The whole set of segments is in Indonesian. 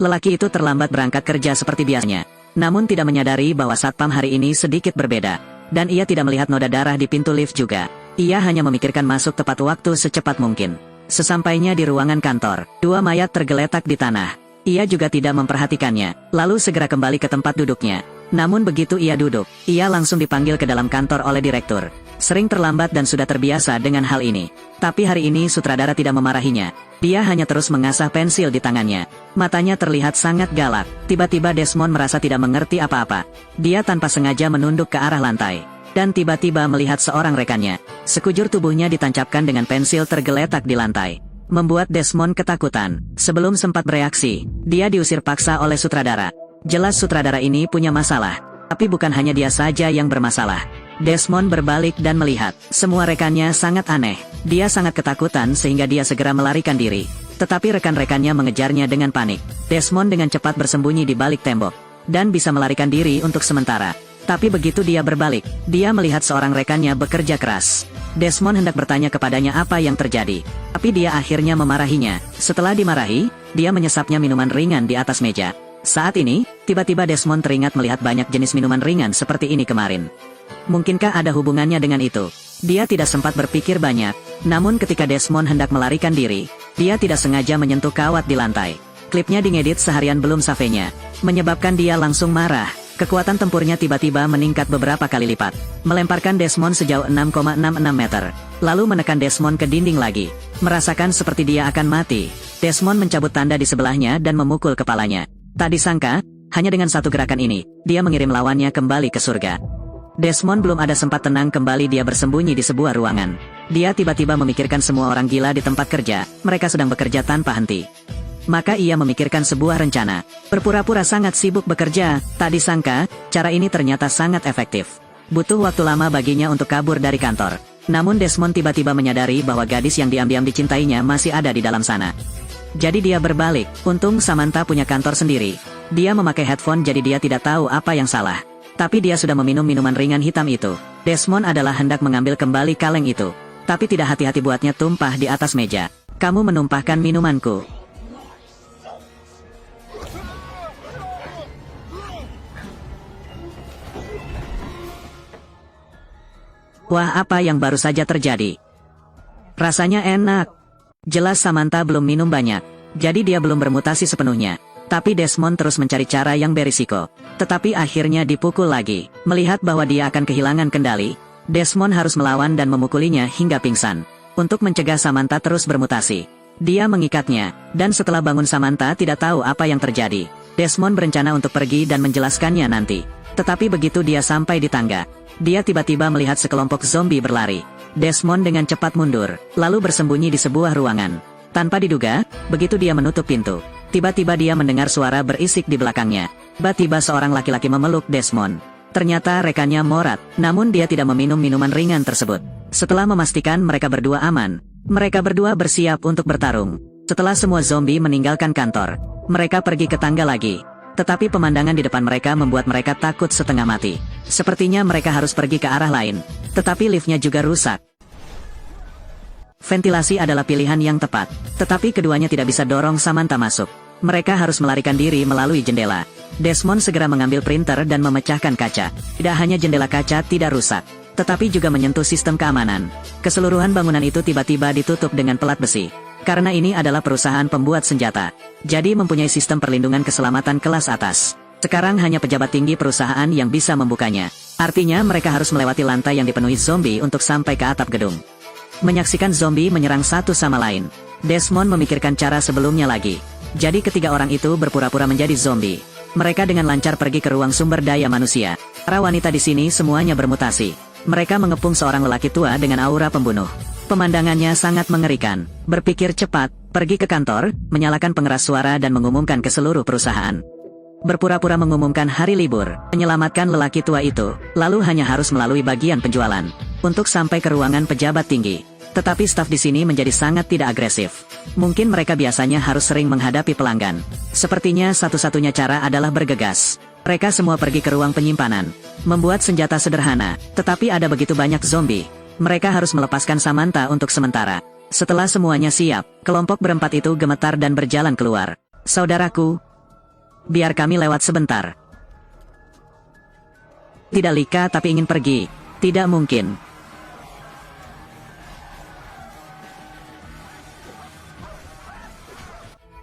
Lelaki itu terlambat berangkat kerja seperti biasanya. Namun tidak menyadari bahwa satpam hari ini sedikit berbeda. Dan ia tidak melihat noda darah di pintu lift juga. Ia hanya memikirkan masuk tepat waktu secepat mungkin. Sesampainya di ruangan kantor, dua mayat tergeletak di tanah. Ia juga tidak memperhatikannya, lalu segera kembali ke tempat duduknya. Namun begitu ia duduk, ia langsung dipanggil ke dalam kantor oleh direktur. Sering terlambat dan sudah terbiasa dengan hal ini. Tapi hari ini sutradara tidak memarahinya. Dia hanya terus mengasah pensil di tangannya. Matanya terlihat sangat galak. Tiba-tiba Desmond merasa tidak mengerti apa-apa. Dia tanpa sengaja menunduk ke arah lantai. Dan tiba-tiba melihat seorang rekannya. Sekujur tubuhnya ditancapkan dengan pensil tergeletak di lantai. Membuat Desmond ketakutan. Sebelum sempat bereaksi, dia diusir paksa oleh sutradara. Jelas sutradara ini punya masalah. Tapi bukan hanya dia saja yang bermasalah. Desmond berbalik dan melihat. Semua rekannya sangat aneh. Dia sangat ketakutan sehingga dia segera melarikan diri. Tetapi rekan-rekannya mengejarnya dengan panik. Desmond dengan cepat bersembunyi di balik tembok. Dan bisa melarikan diri untuk sementara. Tapi begitu dia berbalik, dia melihat seorang rekannya bekerja keras. Desmond hendak bertanya kepadanya apa yang terjadi. Tapi dia akhirnya memarahinya. Setelah dimarahi, dia menyesapnya minuman ringan di atas meja. Saat ini, tiba-tiba Desmond teringat melihat banyak jenis minuman ringan seperti ini kemarin. Mungkinkah ada hubungannya dengan itu? Dia tidak sempat berpikir banyak. Namun ketika Desmond hendak melarikan diri, dia tidak sengaja menyentuh kawat di lantai. Klipnya diedit seharian belum sampainya, menyebabkan dia langsung marah. Kekuatan tempurnya tiba-tiba meningkat beberapa kali lipat, melemparkan Desmond sejauh 6,66 meter, lalu menekan Desmond ke dinding lagi. Merasakan seperti dia akan mati, Desmond mencabut tanda di sebelahnya dan memukul kepalanya. Tak disangka, hanya dengan satu gerakan ini, dia mengirim lawannya kembali ke surga. Desmond belum ada sempat tenang kembali, dia bersembunyi di sebuah ruangan. Dia tiba-tiba memikirkan semua orang gila di tempat kerja, mereka sedang bekerja tanpa henti. Maka ia memikirkan sebuah rencana. Berpura-pura sangat sibuk bekerja, tak disangka, cara ini ternyata sangat efektif. Butuh waktu lama baginya untuk kabur dari kantor. Namun Desmond tiba-tiba menyadari bahwa gadis yang diam-diam dicintainya masih ada di dalam sana. Jadi dia berbalik, untung Samantha punya kantor sendiri. Dia memakai headphone jadi dia tidak tahu apa yang salah. Tapi dia sudah meminum minuman ringan hitam itu. Desmond adalah hendak mengambil kembali kaleng itu. Tapi tidak hati-hati buatnya tumpah di atas meja. Kamu menumpahkan minumanku. Wah, apa yang baru saja terjadi? Rasanya enak. Jelas Samantha belum minum banyak, jadi dia belum bermutasi sepenuhnya. Tapi Desmond terus mencari cara yang berisiko. Tetapi akhirnya dipukul lagi. Melihat bahwa dia akan kehilangan kendali, Desmond harus melawan dan memukulinya hingga pingsan. Untuk mencegah Samantha terus bermutasi, dia mengikatnya, dan setelah bangun Samantha tidak tahu apa yang terjadi. Desmond berencana untuk pergi dan menjelaskannya nanti. Tetapi begitu dia sampai di tangga, dia tiba-tiba melihat sekelompok zombie berlari. Desmond dengan cepat mundur, lalu bersembunyi di sebuah ruangan. Tanpa diduga, begitu dia menutup pintu, tiba-tiba dia mendengar suara berisik di belakangnya. Tiba-tiba seorang laki-laki memeluk Desmond. Ternyata rekannya Morat, namun dia tidak meminum minuman ringan tersebut. Setelah memastikan mereka berdua aman, mereka berdua bersiap untuk bertarung. Setelah semua zombie meninggalkan kantor, mereka pergi ke tangga lagi. Tetapi pemandangan di depan mereka membuat mereka takut setengah mati. Sepertinya mereka harus pergi ke arah lain. Tetapi liftnya juga rusak. Ventilasi adalah pilihan yang tepat. Tetapi keduanya tidak bisa dorong Samantha masuk. Mereka harus melarikan diri melalui jendela. Desmond segera mengambil printer dan memecahkan kaca. Tidak hanya jendela kaca tidak rusak, tetapi juga menyentuh sistem keamanan. Keseluruhan bangunan itu tiba-tiba ditutup dengan pelat besi. Karena ini adalah perusahaan pembuat senjata, jadi mempunyai sistem perlindungan keselamatan kelas atas. Sekarang hanya pejabat tinggi perusahaan yang bisa membukanya. Artinya mereka harus melewati lantai yang dipenuhi zombie untuk sampai ke atap gedung. Menyaksikan zombie menyerang satu sama lain, Desmond memikirkan cara sebelumnya lagi. Jadi ketiga orang itu berpura-pura menjadi zombie. Mereka dengan lancar pergi ke ruang sumber daya manusia. Para wanita di sini semuanya bermutasi. Mereka mengepung seorang lelaki tua dengan aura pembunuh. Pemandangannya sangat mengerikan. Berpikir cepat, pergi ke kantor, menyalakan pengeras suara dan mengumumkan ke seluruh perusahaan. Berpura-pura mengumumkan hari libur, menyelamatkan lelaki tua itu, lalu hanya harus melalui bagian penjualan untuk sampai ke ruangan pejabat tinggi. Tetapi staf di sini menjadi sangat tidak agresif. Mungkin mereka biasanya harus sering menghadapi pelanggan. Sepertinya satu-satunya cara adalah bergegas. Mereka semua pergi ke ruang penyimpanan, membuat senjata sederhana, tetapi ada begitu banyak zombie. Mereka harus melepaskan Samantha untuk sementara. Setelah semuanya siap, kelompok berempat itu gemetar dan berjalan keluar. Saudaraku, biar kami lewat sebentar. Tidak Lika tapi ingin pergi. Tidak mungkin.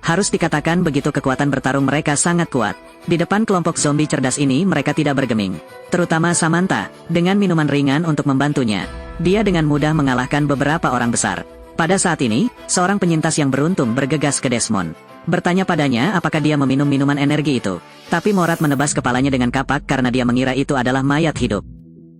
Harus dikatakan begitu kekuatan bertarung mereka sangat kuat. Di depan kelompok zombie cerdas ini mereka tidak bergeming. Terutama Samantha, dengan minuman ringan untuk membantunya. Dia dengan mudah mengalahkan beberapa orang besar. Pada saat ini, seorang penyintas yang beruntung bergegas ke Desmond. Bertanya padanya apakah dia meminum minuman energi itu. Tapi Morat menebas kepalanya dengan kapak karena dia mengira itu adalah mayat hidup.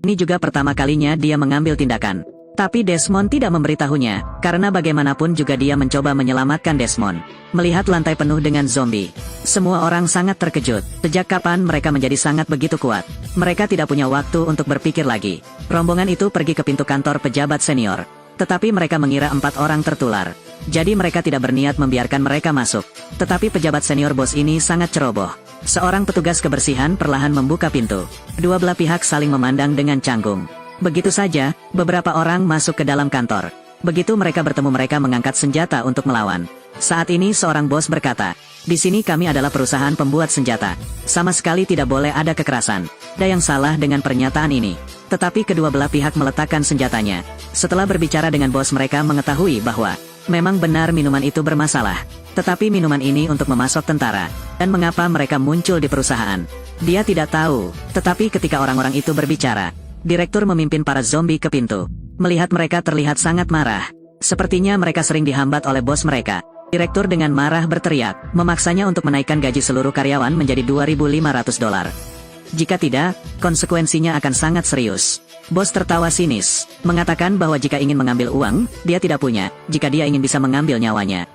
Ini juga pertama kalinya dia mengambil tindakan. Tapi Desmond tidak memberitahunya, karena bagaimanapun juga dia mencoba menyelamatkan Desmond. Melihat lantai penuh dengan zombie, semua orang sangat terkejut. Sejak kapan mereka menjadi sangat begitu kuat? Mereka tidak punya waktu untuk berpikir lagi. Rombongan itu pergi ke pintu kantor pejabat senior. Tetapi mereka mengira 4 orang tertular. Jadi mereka tidak berniat membiarkan mereka masuk. Tetapi pejabat senior bos ini sangat ceroboh. Seorang petugas kebersihan perlahan membuka pintu. Kedua belah pihak saling memandang dengan canggung. Begitu saja, beberapa orang masuk ke dalam kantor. Begitu mereka bertemu mereka mengangkat senjata untuk melawan. Saat ini seorang bos berkata, "Di sini kami adalah perusahaan pembuat senjata. Sama sekali tidak boleh ada kekerasan." Ada yang salah dengan pernyataan ini. Tetapi kedua belah pihak meletakkan senjatanya. Setelah berbicara dengan bos mereka mengetahui bahwa memang benar minuman itu bermasalah. Tetapi minuman ini untuk memasok tentara. Dan mengapa mereka muncul di perusahaan? Dia tidak tahu. Tetapi ketika orang-orang itu berbicara, direktur memimpin para zombie ke pintu. Melihat mereka terlihat sangat marah. Sepertinya mereka sering dihambat oleh bos mereka. Direktur dengan marah berteriak, memaksanya untuk menaikkan gaji seluruh karyawan menjadi $2.500. Jika tidak, konsekuensinya akan sangat serius. Bos tertawa sinis, mengatakan bahwa jika ingin mengambil uang, dia tidak punya, jika dia ingin bisa mengambil nyawanya.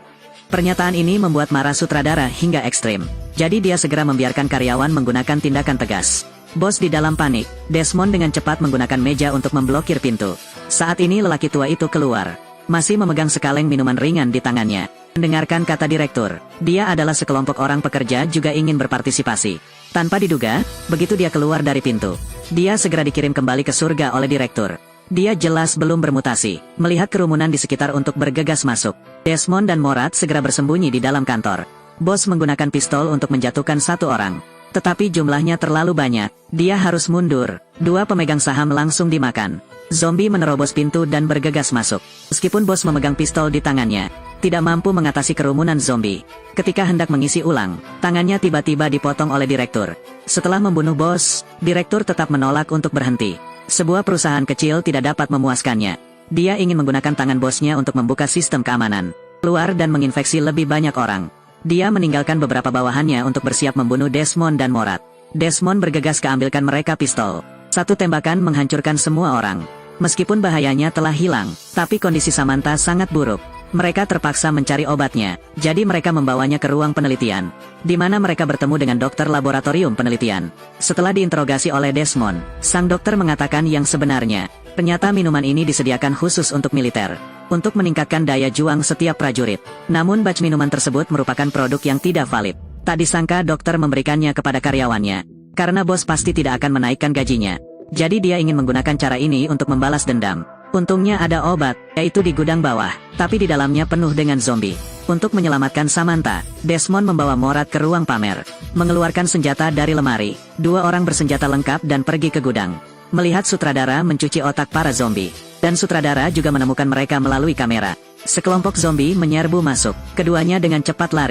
Pernyataan ini membuat marah sutradara hingga ekstrim. Jadi dia segera membiarkan karyawan menggunakan tindakan tegas. Bos di dalam panik, Desmond dengan cepat menggunakan meja untuk memblokir pintu. Saat ini lelaki tua itu keluar, masih memegang sekaleng minuman ringan di tangannya. Mendengarkan kata direktur, dia adalah sekelompok orang pekerja juga ingin berpartisipasi. Tanpa diduga, begitu dia keluar dari pintu, dia segera dikirim kembali ke surga oleh direktur. Dia jelas belum bermutasi, melihat kerumunan di sekitar untuk bergegas masuk. Desmond dan Morat segera bersembunyi di dalam kantor. Bos menggunakan pistol untuk menjatuhkan satu orang. Tetapi jumlahnya terlalu banyak, dia harus mundur. Dua pemegang saham langsung dimakan. Zombie menerobos pintu dan bergegas masuk. Meskipun bos memegang pistol di tangannya, tidak mampu mengatasi kerumunan zombie. Ketika hendak mengisi ulang, tangannya tiba-tiba dipotong oleh direktur. Setelah membunuh bos, direktur tetap menolak untuk berhenti. Sebuah perusahaan kecil tidak dapat memuaskannya. Dia ingin menggunakan tangan bosnya untuk membuka sistem keamanan, keluar dan menginfeksi lebih banyak orang. Dia meninggalkan beberapa bawahannya untuk bersiap membunuh Desmond dan Morat. Desmond bergegas keambilkan mereka pistol. Satu tembakan menghancurkan semua orang. Meskipun bahayanya telah hilang, tapi kondisi Samantha sangat buruk. Mereka terpaksa mencari obatnya, jadi mereka membawanya ke ruang penelitian, di mana mereka bertemu dengan dokter laboratorium penelitian. Setelah diinterogasi oleh Desmond, sang dokter mengatakan yang sebenarnya. Ternyata minuman ini disediakan khusus untuk militer, untuk meningkatkan daya juang setiap prajurit. Namun batch minuman tersebut merupakan produk yang tidak valid. Tak disangka dokter memberikannya kepada karyawannya, karena bos pasti tidak akan menaikkan gajinya. Jadi dia ingin menggunakan cara ini untuk membalas dendam. Untungnya ada obat, yaitu di gudang bawah, tapi di dalamnya penuh dengan zombie. Untuk menyelamatkan Samantha, Desmond membawa Morat ke ruang pamer, mengeluarkan senjata dari lemari. Dua orang bersenjata lengkap dan pergi ke gudang. Melihat sutradara mencuci otak para zombie, dan sutradara juga menemukan mereka melalui kamera. Sekelompok zombie menyerbu masuk, keduanya dengan cepat lari.